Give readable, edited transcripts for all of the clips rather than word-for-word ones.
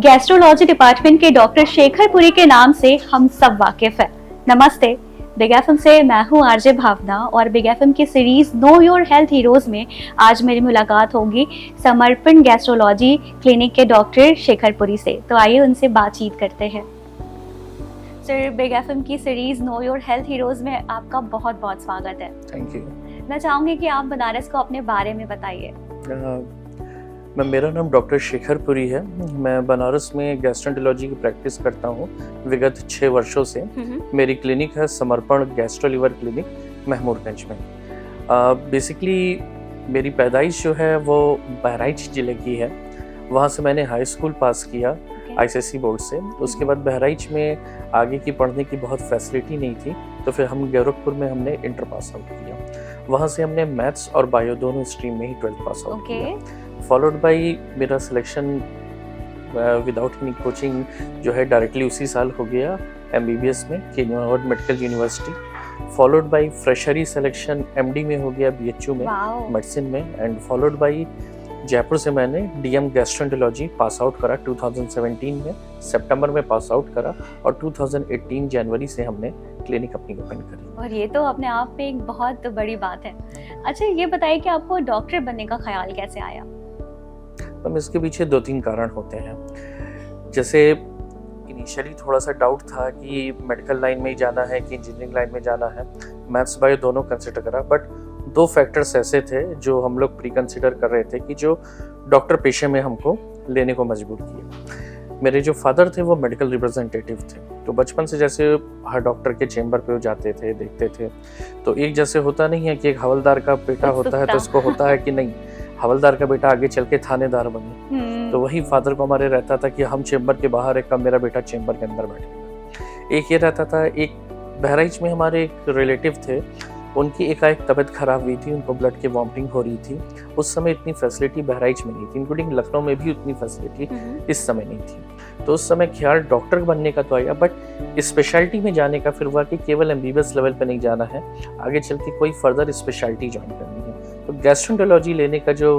Gastrology department के doctor Shekhar Puri के नाम से हम सब वाकिफ हैं। नमस्ते, बिग एफएम से मैं हूँ आरजे भावना और बिग एफएम की series know your health heroes में आज मेरी मुलाकात होगी समर्पण गैस्ट्रोलॉजी क्लिनिक के डॉक्टर शेखर पुरी से। तो आइए उनसे बातचीत करते हैं। सर, बिग एफएम की series know your health heroes में आपका बहुत बहुत स्वागत है। Thank you. मैं चाहूँगी कि आप बनारस को अपने बारे में बताइए। मेरा नाम डॉक्टर शेखर पुरी है। मैं बनारस में गैस्ट्रोएंटरोलॉजी की प्रैक्टिस करता हूँ विगत 6 वर्षों से। मेरी क्लिनिक है समर्पण गैस्ट्रो लिवर क्लिनिक महमूदगंज में। बेसिकली मेरी पैदाइश जो है वो बहराइच ज़िले की है। वहाँ से मैंने हाई स्कूल पास किया आईसीएसई बोर्ड से। उसके बाद बहराइच में आगे की पढ़ने की बहुत फैसिलिटी नहीं थी, तो फिर हम गोरखपुर में हमने इंटर पास आउट किया। वहाँ से हमने मैथ्स और बायो दोनों स्ट्रीम में ही 12th पास आउट किया। फॉलोड बाई मेरा सिलेक्शन विदाउट एनी कोचिंग जो है डायरेक्टली उसी साल हो गया एमबीबीएस में Harvard medical university. Followed by फ्रेशरी सिलेक्शन एमडी में हो गया बीएचयू में मेडिसिन में। एंड फॉलोड बाई जयपुर से मैंने डीएम गैस्ट्रोएंटरोलॉजी पास आउट करा 2017 में, सितंबर में पास आउट करा और 2018 जनवरी से हमने क्लिनिक अपनी ओपन करी। और ये तो अपने आप में एक बहुत बड़ी बात है। अच्छा, ये बताइए कि आपको डॉक्टर बनने का ख्याल कैसे आया? हम इसके पीछे 2-3 कारण होते हैं। जैसे इनिशियली थोड़ा सा डाउट था कि मेडिकल लाइन में ही जाना है कि इंजीनियरिंग लाइन में जाना है। मैथ्स बायो दोनों कंसिडर करा, बट 2 फैक्टर्स ऐसे थे जो हम लोग प्री कंसिडर कर रहे थे कि जो डॉक्टर पेशे में हमको लेने को मजबूर किए। मेरे जो फादर थे वो मेडिकल रिप्रेजेंटेटिव थे, तो बचपन से जैसे हर डॉक्टर के चेंबर पे वो जाते थे, देखते थे। तो एक जैसे होता नहीं है कि एक हवलदार का बेटा होता है तो उसको होता है कि नहीं हवलदार का बेटा आगे चल के थानेदार बने। तो वही फादर को हमारे रहता था कि हम चेंबर के बाहर है, कब मेरा बेटा चेंबर के अंदर बैठेगा। एक ये रहता था। एक बहराइच में हमारे एक रिलेटिव थे, उनकी एकाएक तबीयत खराब हुई थी, उनको ब्लड की वॉमिटिंग हो रही थी। उस समय इतनी फैसिलिटी बहराइच में नहीं थी, इंक्लूडिंग लखनऊ में भी उतनी फैसिलिटी इस समय नहीं थी। तो उस समय ख्याल डॉक्टर बनने का तो आया, बट स्पेशलिटी में जाने का फिर हुआ कि केवल एमबीबीएस लेवल पे नहीं जाना है, आगे चल के कोई फर्दर स्पेशलिटी ज्वाइन करनी है। तो गैस्ट्रोएंटरोलॉजी लेने का जो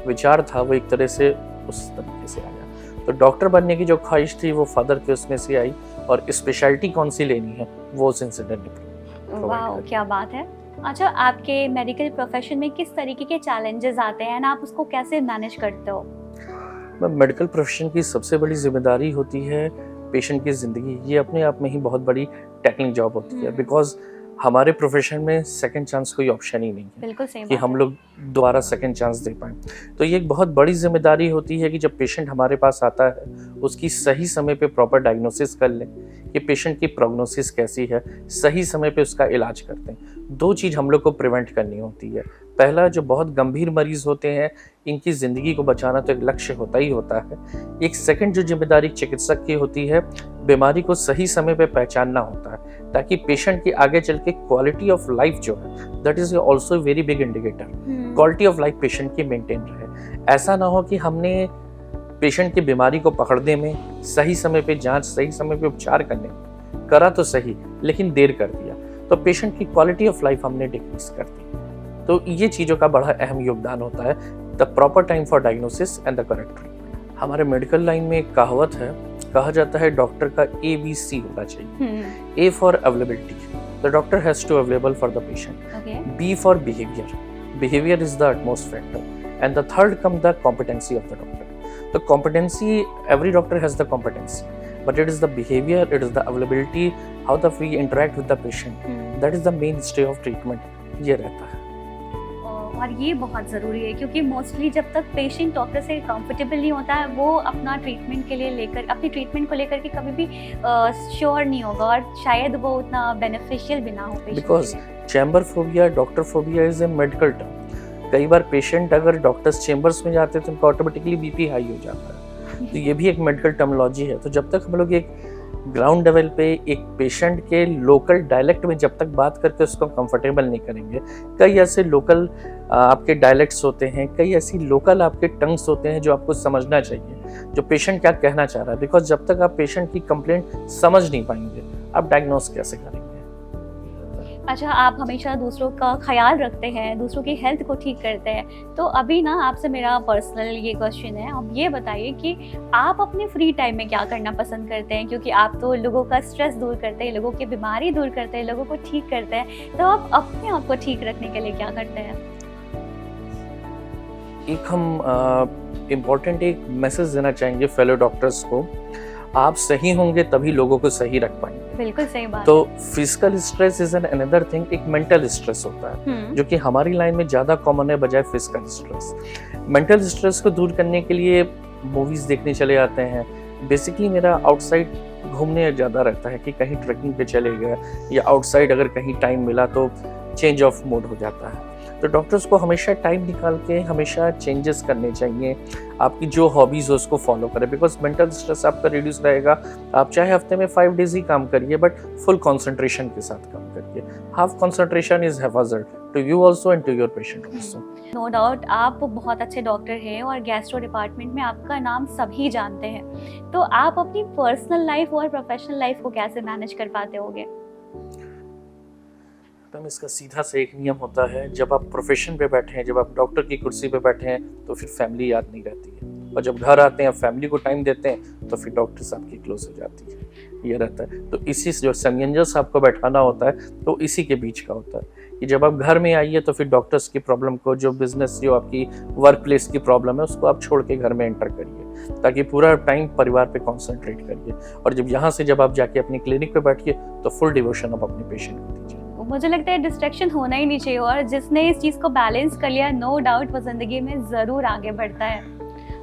विचार था वो एक तरह से उस तरीके से आया। तो डॉक्टर बनने की जो ख्वाहिश थी वो फादर के उसमें से आई, और स्पेशलिटी कौन सी लेनी है वो उस इंसिडेंट ने। वाह, क्या बात है। अच्छा, आपके मेडिकल प्रोफेशन में किस तरीके के चैलेंजेस आते हैं, आप उसको कैसे मैनेज करते हो? मेडिकल प्रोफेशन की सबसे बड़ी जिम्मेदारी होती है पेशेंट की ज़िंदगी। ये अपने आप में ही बहुत बड़ी टेक्निक जॉब होती है, बिकॉज हमारे प्रोफेशन में सेकंड चांस कोई ऑप्शन ही नहीं है। बिल्कुल सही कि हम लोग दोबारा सेकंड चांस दे पाएं। तो ये एक बहुत बड़ी जिम्मेदारी होती है कि जब पेशेंट हमारे पास आता है उसकी सही समय पे प्रॉपर डायग्नोसिस कर लें कि पेशेंट की प्रोग्नोसिस कैसी है, सही समय पे उसका इलाज करते हैं। 2 चीज़ हम लोग को प्रिवेंट करनी होती है। पहला, जो बहुत गंभीर मरीज होते हैं इनकी ज़िंदगी को बचाना तो एक लक्ष्य होता ही होता है। एक सेकंड जो जिम्मेदारी चिकित्सक की होती है, बीमारी को सही समय पे पहचानना होता है ताकि पेशेंट की आगे चल के क्वालिटी ऑफ लाइफ जो है, that is also very big indicator. Quality of life patient की मेंटेन रहे। ऐसा ना हो कि हमने पेशेंट की बीमारी को पकड़ने में, सही समय पे जांच, सही समय पे उपचार करने में करा तो सही, लेकिन देर कर दिया तो पेशेंट की क्वालिटी ऑफ लाइफ हमने डिक्रीज कर दी। तो ये चीज़ों का बड़ा अहम योगदान होता है, the proper time for diagnosis and the correct treatment. हमारे मेडिकल लाइन में एक कहावत है, कहा जाता है डॉक्टर का ABC होना चाहिए। A for availability, the doctor has to available for the patient. B for behaviour, behaviour is the utmost factor. And the third come the competency of the doctor. तो competency, every doctor has the competency, but it is the behavior, it is the availability, how the we interact with the patient, that is the mainstay of treatment। ये रहता है। और ये बहुत ज़रूरी है क्योंकि मोस्टली जब तक पेशेंट डॉक्टर से कंफर्टेबल नहीं होता है, वो अपना ट्रीटमेंट के लिए लेकर, अपनी ट्रीटमेंट को लेकर के कभी भी श्योर नहीं होगा और शायद वो उतना बेनिफिशियल भी ना हो patient. Because chamber phobia, doctor phobia is a medical term. कई बार पेशेंट अगर डॉक्टर्स चेम्बर्स में जाते हैं तो उनको ऑटोमेटिकली बीपी हाई हो जाता है। तो ये भी एक मेडिकल टर्मिनोलॉजी है। तो जब तक हम लोग एक ग्राउंड लेवल पे एक पेशेंट के लोकल डायलेक्ट में जब तक बात करके उसको कंफर्टेबल नहीं करेंगे, कई ऐसे लोकल आपके डायलेक्ट्स होते हैं, कई ऐसी लोकल आपके टंग्स होते हैं जो आपको समझना चाहिए, जो पेशेंट क्या कहना चाह रहा है। बिकॉज जब तक आप पेशेंट की कंप्लेंट समझ नहीं पाएंगे, आप डायग्नोस कैसे करेंगे? अच्छा, आप हमेशा दूसरों का ख़्याल रखते हैं, दूसरों की हेल्थ को ठीक करते हैं। तो अभी ना आपसे मेरा पर्सनल ये क्वेश्चन है, आप ये बताइए कि आप अपने फ्री टाइम में क्या करना पसंद करते हैं? क्योंकि आप तो लोगों का स्ट्रेस दूर करते हैं, लोगों की बीमारी दूर करते हैं, लोगों को ठीक करते हैं। तो आप अपने आप को ठीक रखने के लिए क्या करते हैं? एक हम इम्पोर्टेंट एक मैसेज देना चाहेंगे फेलो डॉक्टर्स को, आप सही होंगे तभी लोगों को सही रख पाएंगे। बिल्कुल सही बात। तो physical stress is an another thing, एक मेंटल स्ट्रेस होता है जो कि हमारी लाइन में ज़्यादा कॉमन है बजाय फिजिकल स्ट्रेस। मेंटल स्ट्रेस को दूर करने के लिए मूवीज़ देखने चले जाते हैं। बेसिकली मेरा आउटसाइड घूमने ज़्यादा रहता है कि कहीं ट्रैकिंग पे चले गए या आउटसाइड अगर कहीं टाइम मिला तो चेंज ऑफ मूड हो जाता है। तो डॉक्टर्स को हमेशा टाइम निकाल के हमेशा चेंजेस करने चाहिए। आपकी जो हॉबीज़ हो उसको फॉलो करें, बिकॉज मेंटल स्ट्रेस आपका रिड्यूस रहेगा। आप चाहे हफ्ते में 5 डेज ही काम करिए बट फुल कंसंट्रेशन के साथ काम करिए। Half concentration is haphazard to you also and to your patient also. No doubt आप बहुत अच्छे डॉक्टर हैं और गैस्ट्रो डिपार्टमेंट में आपका नाम सभी जानते हैं। तो आप अपनी पर्सनल लाइफ और प्रोफेशनल लाइफ को कैसे मैनेज कर पाते होगे? मैम, इसका सीधा से एक नियम होता है, जब आप प्रोफेशन पे बैठे हैं, जब आप डॉक्टर की कुर्सी पे बैठे हैं तो फिर फैमिली याद नहीं रहती है, और जब घर आते हैं फैमिली को टाइम देते हैं तो फिर डॉक्टर्स आपकी क्लोज हो जाती है। ये रहता है। तो इसी से जो सामंजस्य आपको बैठाना होता है तो इसी के बीच का होता है कि जब आप घर में आइए तो फिर डॉक्टर्स की प्रॉब्लम को, जो बिजनेस, जो आपकी वर्क प्लेस की प्रॉब्लम है उसको आप छोड़ के घर में एंटर करिए, ताकि पूरा टाइम परिवार पे कॉन्सेंट्रेट करिए। और जब यहाँ से जब आप जाके अपनी क्लिनिक पे बैठिए तो फुल डिवोशन आप अपने पेशेंट को दीजिए। मुझे लगता है डिस्ट्रैक्शन होना ही नहीं चाहिए, और जिसने इस चीज़ को बैलेंस कर लिया नो डाउट वो ज़िंदगी में ज़रूर आगे बढ़ता है।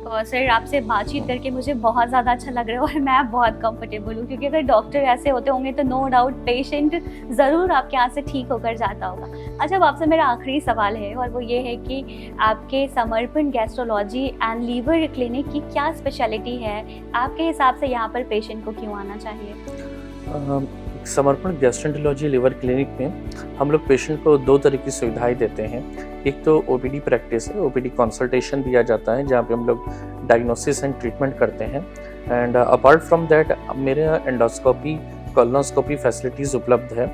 और सर, आपसे बातचीत करके मुझे बहुत ज़्यादा अच्छा लग रहा है और मैं बहुत कंफर्टेबल हूँ, क्योंकि अगर डॉक्टर ऐसे होते होंगे तो नो डाउट पेशेंट ज़रूर आपके यहाँ से ठीक होकर जाता होगा। अच्छा, अब आपसे मेरा आखिरी सवाल है और वो ये है कि आपके समर्पण गैस्ट्रोलॉजी एंड लीवर क्लिनिक की क्या स्पेशलिटी है? आपके हिसाब से यहाँ पर पेशेंट को क्यों आना चाहिए? समर्पण गैस्ट्रोएंटरोलॉजी लिवर क्लिनिक में हम लोग पेशेंट को 2 तरह की सुविधाएं देते हैं। एक तो ओपीडी प्रैक्टिस है, ओपीडी कंसल्टेशन दिया जाता है जहाँ पे हम लोग डायग्नोसिस एंड ट्रीटमेंट करते हैं। एंड अपार्ट फ्रॉम दैट मेरे यहाँ एंडोस्कोपी, कोलोनोस्कोपी फैसिलिटीज़ उपलब्ध है।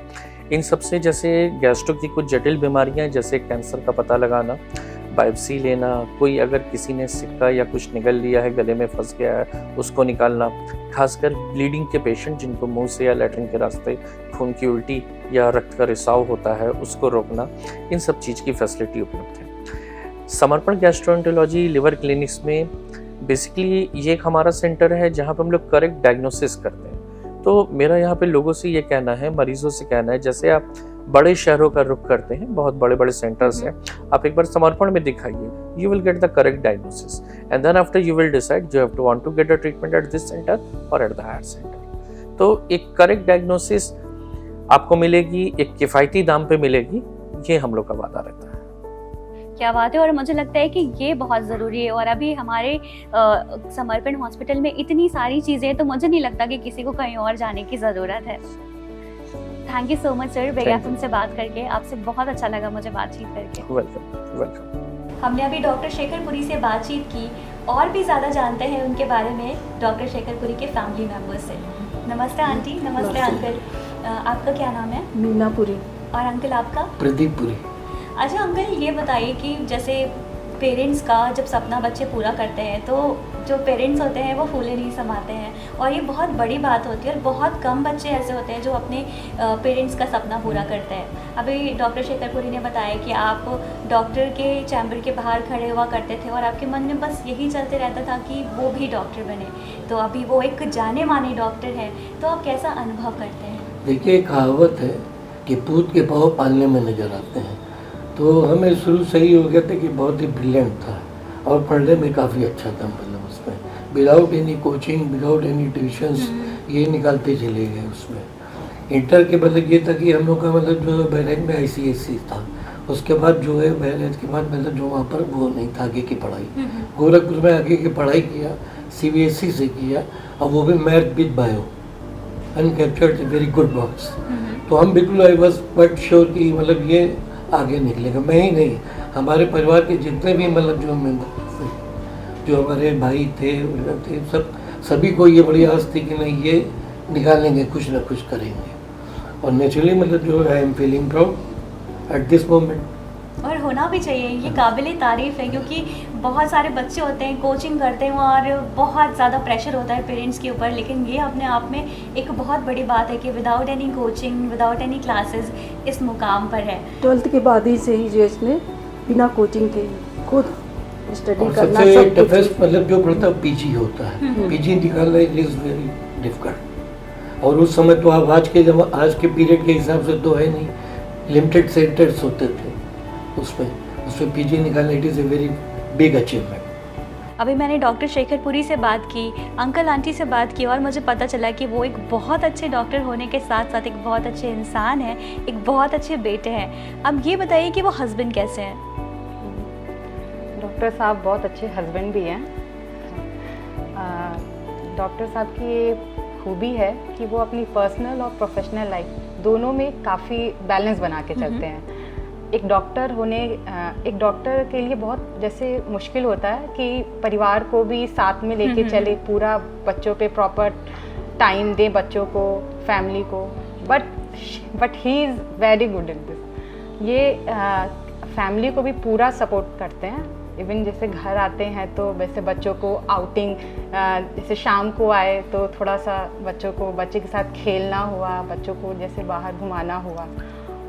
इन सबसे जैसे गैस्ट्रो की कुछ जटिल बीमारियाँ जैसे कैंसर का पता लगाना, बायोप्सी लेना, कोई अगर किसी ने सिक्का या कुछ निगल लिया है, गले में फंस गया है, उसको निकालना, खासकर ब्लीडिंग के पेशेंट जिनको मुंह से या लैट्रिन के रास्ते खून की उल्टी या रक्त का रिसाव होता है उसको रोकना, इन सब चीज़ की फैसिलिटी उपलब्ध है। समर्पण गैस्ट्रोएंटरोलॉजी लिवर क्लिनिक्स में बेसिकली ये एक हमारा सेंटर है जहाँ पर हम लोग करेक्ट डायग्नोसिस करते हैं। तो मेरा यहाँ पे लोगों से ये कहना है, मरीजों से कहना है, जैसे आप बड़े शहरों का रुख करते हैं, बहुत बड़े बड़े सेंटर्स हैं, आप एक बार समर्पण में दिखाइए, you will get the correct diagnosis and then after you will decide you have to want to get a treatment at this centre और एट द हायर सेंटर। तो एक करेक्ट डायग्नोसिस आपको मिलेगी, एक किफ़ायती दाम पे मिलेगी, ये हम लोग का वादा रहता है। क्या बात है, और मुझे लगता है कि ये बहुत ज़रूरी है। और अभी हमारे समर्पण हॉस्पिटल में इतनी सारी चीज़ें हैं तो मुझे नहीं लगता कि किसी को कहीं और जाने की ज़रूरत है। Thank you so much sir, big FM से बात करके आपसे बहुत अच्छा लगा मुझे बातचीत करके। Welcome welcome. हमने अभी डॉक्टर शेखर पुरी से बातचीत की, और भी ज़्यादा जानते हैं उनके बारे में डॉक्टर शेखर पुरी के फैमिली मेम्बर्स से। नमस्ते आंटी। नमस्ते अंकल। आपका क्या नाम है? मीना पुरी। और अंकल आपका? प्रदीप पुरी। अच्छा अंकल, ये बताइए कि जैसे पेरेंट्स का जब सपना बच्चे पूरा करते हैं तो जो पेरेंट्स होते हैं वो फूले नहीं समाते हैं, और ये बहुत बड़ी बात होती है, और बहुत कम बच्चे ऐसे होते हैं जो अपने पेरेंट्स का सपना पूरा करते हैं। अभी डॉक्टर शेखर पुरी ने बताया कि आप डॉक्टर के चैम्बर के बाहर खड़े हुआ करते थे और आपके मन में बस यही चलते रहता था कि वो भी डॉक्टर बने, तो अभी वो एक जाने माने डॉक्टर है, तो आप कैसा अनुभव करते हैं? देखिए, कहावत है कि पूत के पाँव पालने में नजर आते हैं, तो हमें शुरू से ही हो गया था कि बहुत ही ब्रिलियंट था और पढ़ने में काफ़ी अच्छा था। मतलब उसमें without any coaching, without any tuitions ये निकालते चले गए। उसमें इंटर के मतलब ये था कि हम लोग का मतलब जो बहरेज में ICSE था, उसके बाद जो है बहरेज के बाद मतलब जो वहाँ पर वो नहीं था आगे की पढ़ाई। गोरखपुर में आगे की पढ़ाई किया, CBSE से किया, और वो भी math with bio, uncaptured very good marks. तो हम बिल्कुल आई वॉज क्वाइट श्योर कि मतलब ये आगे निकलेगा। मैं ही नहीं, हमारे परिवार के जितने भी मतलब जो मेंबर थे, जो हमारे भाई थे सभी को ये बड़ी आस थी कि नहीं ये निकालेंगे, कुछ ना कुछ करेंगे। और नेचुरली मतलब जो है I am feeling proud at this moment. और होना भी चाहिए, ये काबिल तारीफ़ है, क्योंकि बहुत सारे बच्चे होते हैं कोचिंग करते हैं और बहुत ज़्यादा प्रेशर होता है पेरेंट्स के ऊपर, लेकिन ये अपने आप में एक बहुत बड़ी बात है कि without any coaching, without any classes इस मुकाम पर है। 12th के बाद ही से ही जो इसने बिना कोचिंग के खुद स्टडी और करना सबसे सब कुछ। टफेस्ट मतलब जो पड़ता है पीजी होता है, पीजी निकालना इज वेरी डिफिकल्ट। और उस समय तो आप आज के पीरियड के हिसाब से तो है नहीं, लिमिटेड सेंटर्स होते थे उसमें पीजी निकालना it is a very big achievement. अभी मैंने डॉक्टर शेखरपुरी से बात की, अंकल आंटी से बात की, और मुझे पता चला कि वो एक बहुत अच्छे डॉक्टर होने के साथ साथ एक बहुत अच्छे इंसान हैं, एक बहुत अच्छे बेटे हैं। अब ये बताइए कि वो हस्बैंड कैसे हैं? डॉक्टर साहब बहुत अच्छे हस्बैंड भी हैं। डॉक्टर साहब की ये खूबी है कि वो अपनी पर्सनल और प्रोफेशनल लाइफ दोनों में काफ़ी बैलेंस बना के चलते हैं। एक डॉक्टर के लिए बहुत जैसे मुश्किल होता है कि परिवार को भी साथ में लेके चले, पूरा बच्चों पे प्रॉपर टाइम दे, बच्चों को, फैमिली को, but he is very good in this. ये फैमिली को भी पूरा सपोर्ट करते हैं। इवन जैसे घर आते हैं तो वैसे बच्चों को आउटिंग, जैसे शाम को आए तो थोड़ा सा बच्चे के साथ खेलना हुआ, बच्चों को जैसे बाहर घुमाना हुआ,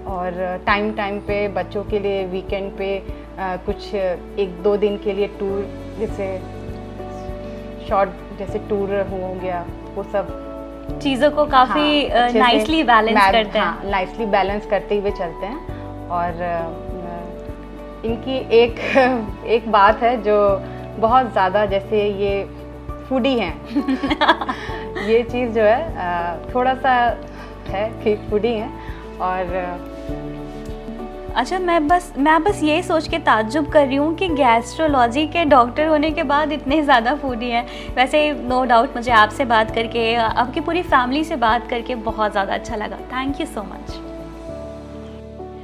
और टाइम पे बच्चों के लिए वीकेंड पे कुछ 1-2 दिन के लिए टूर, जैसे शॉर्ट जैसे टूर हो गया, वो सब चीज़ों को काफ़ी नाइसली बैलेंस करते हैं। हाँ, नाइसली बैलेंस करते हुए चलते हैं। और इनकी एक बात है जो बहुत ज़्यादा, जैसे ये फूडी हैं ये चीज़ जो है थोड़ा सा है कि फूडी हैं। और अच्छा, मैं बस ये सोच के ताज्जुब कर रही हूँ कि गैस्ट्रोलॉजी के डॉक्टर होने के बाद इतने ज़्यादा फूडी हैं। वैसे नो डाउट मुझे आपसे बात करके, आपकी पूरी फैमिली से बात करके बहुत ज़्यादा अच्छा लगा। Thank you so much.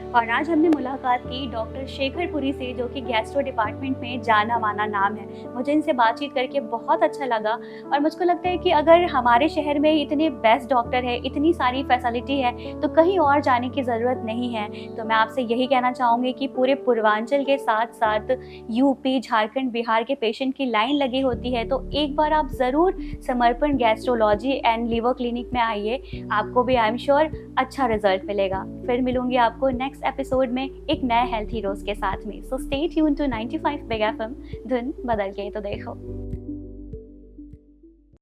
और आज हमने मुलाकात की डॉक्टर शेखरपुरी से, जो कि गैस्ट्रो डिपार्टमेंट में जाना माना नाम है। मुझे इनसे बातचीत करके बहुत अच्छा लगा, और मुझको लगता है कि अगर हमारे शहर में इतने बेस्ट डॉक्टर है, इतनी सारी फैसिलिटी है, तो कहीं और जाने की ज़रूरत नहीं है। तो मैं आपसे यही कहना चाहूँगी कि पूरे पूर्वांचल के साथ साथ यूपी, झारखंड, बिहार के पेशेंट की लाइन लगी होती है, तो एक बार आप ज़रूर समर्पण गैस्ट्रोलॉजी एंड लीवर क्लिनिक में आइए। आपको भी आई एम श्योर अच्छा रिजल्ट मिलेगा। फिर मिलूंगी आपको नेक्स्ट एपिसोड में एक नए हेल्थ हीरोज के साथ में। So stay tune to 95 big FM, धुन बदल के तो देखो।